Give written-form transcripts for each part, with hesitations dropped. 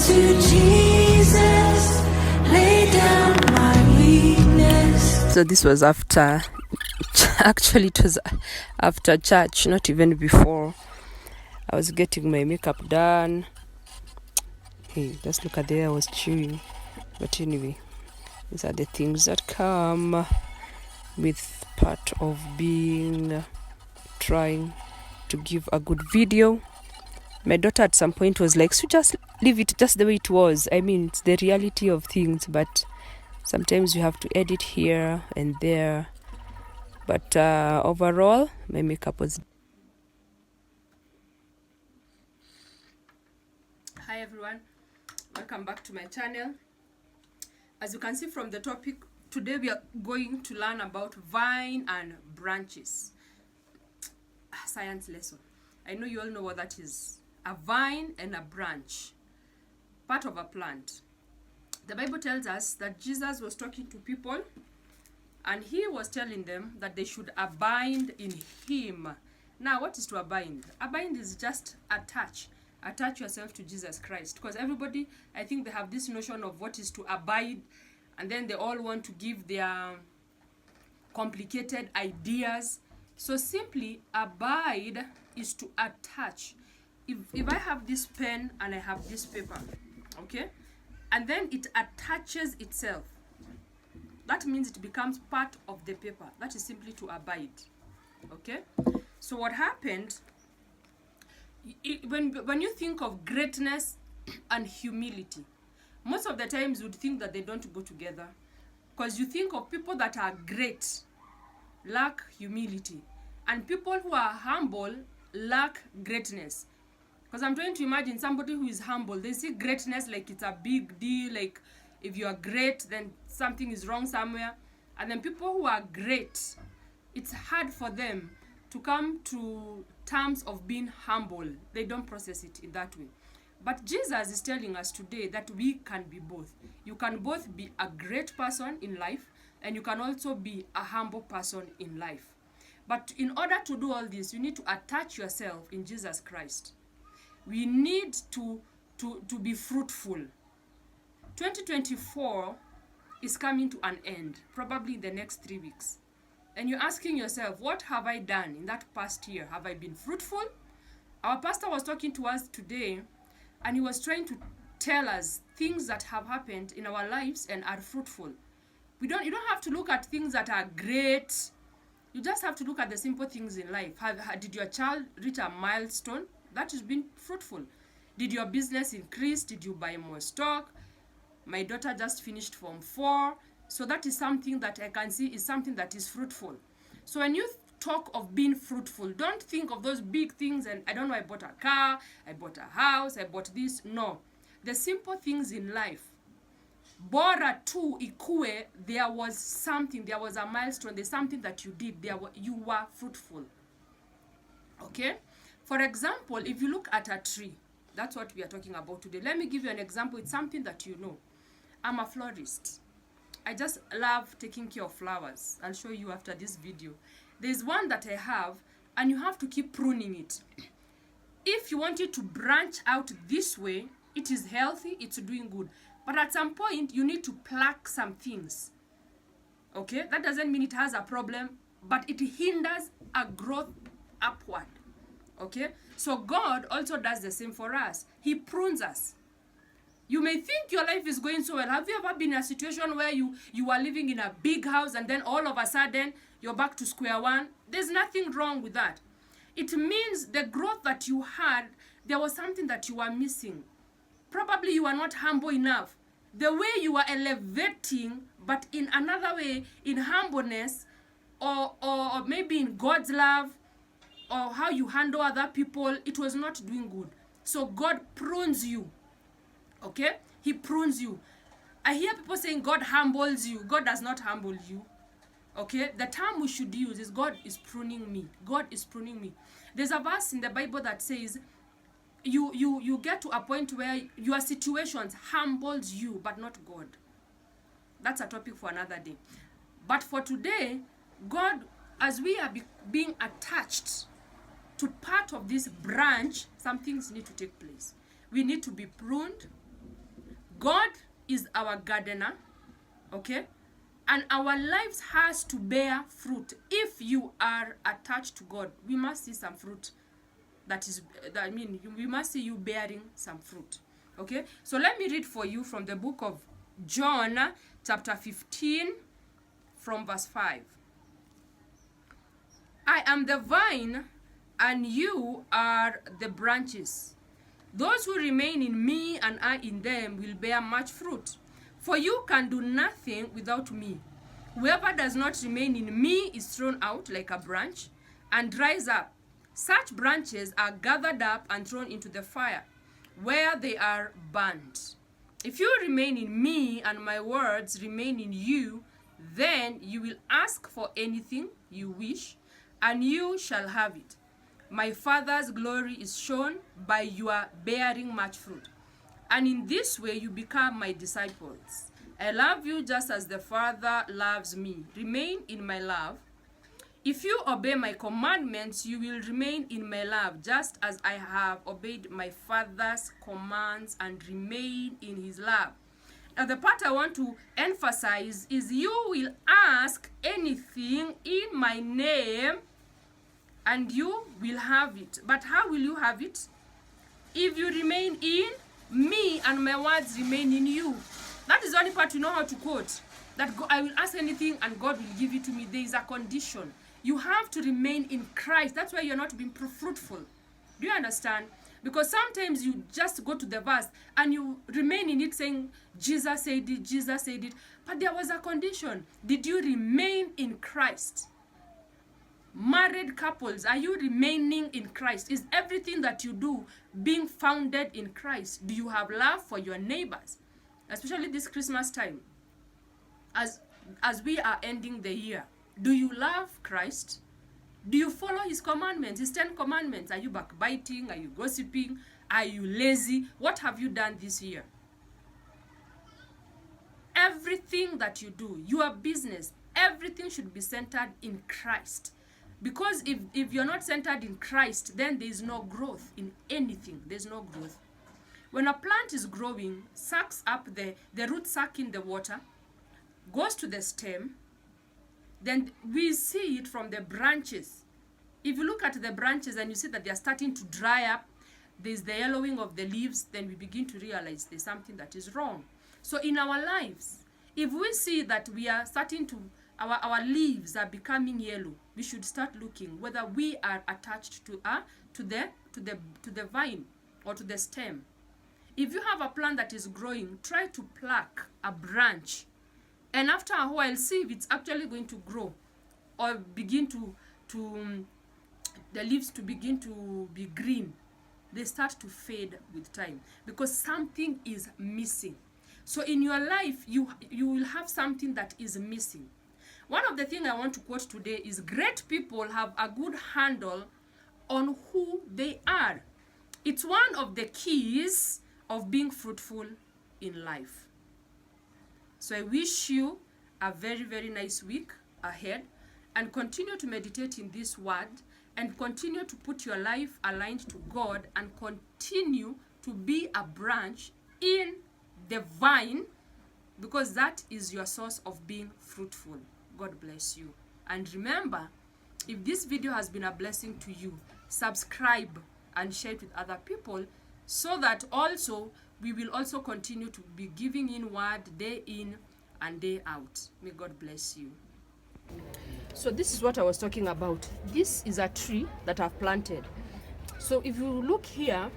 to Jesus, lay down my weakness. So this was after, actually it was after church, not even before. I was getting my makeup done. Hey, just look at the air I was chewing. But anyway, these are the things that come with part of being trying to give a good video. My daughter at some point was like, so just leave it just the way it was. I mean, it's the reality of things, but sometimes you have to edit here and there. But overall, my makeup was... Hi everyone, welcome back to my channel. As you can see from the topic, today we are going to learn about vine and branches. Science lesson. I know you all know what that is. A vine and a branch, part of a plant. The Bible tells us that Jesus was talking to people and he was telling them that they should abide in him. Now, what is to abide? Abide is just attach yourself to Jesus Christ, because everybody, I think they have this notion of what is to abide, and then they all want to give their complicated ideas. So simply, abide is to attach. If I have this pen and I have this paper, okay, and then it attaches itself, that means it becomes part of the paper. That is simply to abide. Okay, so what happened, when you think of greatness and humility, most of the times you would think that they don't go together, because you think of people that are great lack humility, and people who are humble lack greatness. Because I'm trying to imagine somebody who is humble, they see greatness like it's a big deal, like if you are great, then something is wrong somewhere. And then people who are great, it's hard for them to come to terms of being humble. They don't process it in that way. But Jesus is telling us today that we can be both. You can both be a great person in life, and you can also be a humble person in life. But in order to do all this, you need to attach yourself in Jesus Christ. We need to be fruitful. 2024 is coming to an end, probably in the next 3 weeks. And you're asking yourself, what have I done in that past year? Have I been fruitful? Our pastor was talking to us today, and he was trying to tell us things that have happened in our lives and are fruitful. You don't have to look at things that are great. You just have to look at the simple things in life. Did your child reach a milestone? That has been fruitful. Did your business increase? Did you buy more stock? My daughter just finished Form 4. So that is something that I can see is something that is fruitful. So when you talk of being fruitful, don't think of those big things and I don't know, I bought a car, I bought a house, I bought this. No. The simple things in life. Bora tu ikue, there was something, there was a milestone, there's something that you did, you were fruitful. Okay? For example, if you look at a tree, that's what we are talking about today. Let me give you an example. It's something that you know. I'm a florist. I just love taking care of flowers. I'll show you after this video. There's one that I have, and you have to keep pruning it. If you want it to branch out this way, it is healthy, it's doing good. But at some point, you need to pluck some things. Okay? That doesn't mean it has a problem, but it hinders a growth upward. Okay? So God also does the same for us. He prunes us. You may think your life is going so well. Have you ever been in a situation where you are living in a big house and then all of a sudden you're back to square one? There's nothing wrong with that. It means the growth that you had, there was something that you were missing. Probably you are not humble enough. The way you are elevating, but in another way, in humbleness, or maybe in God's love, or how you handle other people, it was not doing good. So God prunes you. Okay? He prunes you. I hear people saying God humbles you. God does not humble you. Okay? The term we should use is God is pruning me. God is pruning me. There's a verse in the Bible that says, you get to a point where your situations humbles you, but not God. That's a topic for another day. But for today, God, as we are being attached to part of this branch, some things need to take place. We need to be pruned. God is our gardener, okay? And our lives has to bear fruit. If you are attached to God, we must see some fruit. We must see you bearing some fruit. Okay? So let me read for you from the book of John, chapter 15, from verse 5. I am the vine, and you are the branches. Those who remain in me and I in them will bear much fruit. For you can do nothing without me. Whoever does not remain in me is thrown out like a branch and dries up. Such branches are gathered up and thrown into the fire, where they are burnt. If you remain in me and my words remain in you, then you will ask for anything you wish, and you shall have it. My Father's glory is shown by your bearing much fruit. And in this way you become my disciples. I love you just as the Father loves me. Remain in my love. If you obey my commandments, you will remain in my love, just as I have obeyed my Father's commands and remain in his love. Now, the part I want to emphasize is you will ask anything in my name, and you will have it. But how will you have it? If you remain in me and my words remain in you. That is the only part you know how to quote. That I will ask anything and God will give it to me. There is a condition. You have to remain in Christ. That's why you're not being fruitful. Do you understand? Because sometimes you just go to the verse and you remain in it saying, Jesus said it, Jesus said it. But there was a condition. Did you remain in Christ? Married couples, are you remaining in Christ? Is everything that you do being founded in Christ? Do you have love for your neighbors? Especially this Christmas time. As we are ending the year, do you love Christ? Do you follow his commandments, his 10 commandments? Are you backbiting? Are you gossiping? Are you lazy? What have you done this year? Everything that you do, your business, everything should be centered in Christ. Because if you're not centered in Christ, then there is no growth in anything. There's no growth. When a plant is growing, sucks up the root suck in the water, goes to the stem, then we see it from the branches. If you look at the branches and you see that they are starting to dry up, there's the yellowing of the leaves, then we begin to realize there's something that is wrong. So in our lives, if we see that we are starting to, our leaves are becoming yellow, we should start looking whether we are attached to the vine or to the stem. If you have a plant that is growing, try to pluck a branch, and after a while see if it's actually going to grow or begin to the leaves to begin to be green. They start to fade with time because something is missing. So in your life, you will have something that is missing. One of the things I want to quote today is great people have a good handle on who they are. It's one of the keys of being fruitful in life. So I wish you a very, very nice week ahead, and continue to meditate in this word, and continue to put your life aligned to God, and continue to be a branch in the vine, because that is your source of being fruitful. God bless you. And remember, if this video has been a blessing to you, subscribe and share it with other people, so that also we will also continue to be giving in word day in and day out. May God bless you. So this is what I was talking about. This is a tree that I've planted. So if you look here,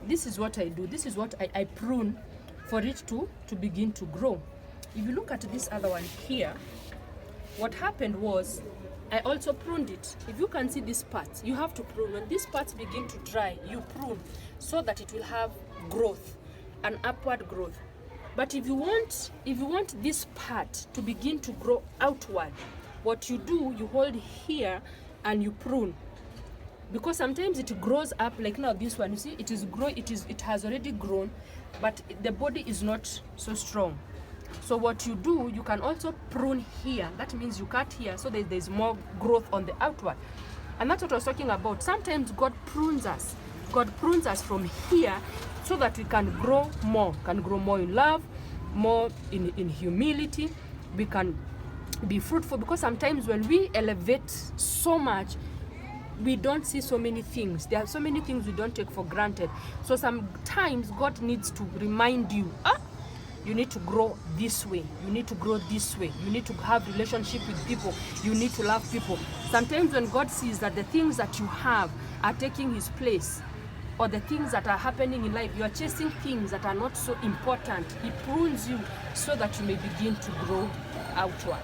this is what I do. This is what I prune for it to begin to grow. If you look at this other one here, what happened was I also pruned it. If you can see this part, you have to prune. When these parts begin to dry, you prune so that it will have growth, an upward growth. But if you want this part to begin to grow outward, what you do, you hold here and you prune. Because sometimes it grows up like now this one. You see, it has already grown, but the body is not so strong. So what you do, you can also prune here. That means you cut here so that there's more growth on the outward. And that's what I was talking about. Sometimes God prunes us God prunes us from here so that we can grow more, in love, more in humility. We can be fruitful, because sometimes when we elevate so much, we don't see so many things. There are so many things we don't take for granted. So sometimes God needs to remind you, you need to grow this way. You need to grow this way. You need to have relationship with people. You need to love people. Sometimes when God sees that the things that you have are taking his place, or the things that are happening in life, you are chasing things that are not so important, he prunes you so that you may begin to grow outward.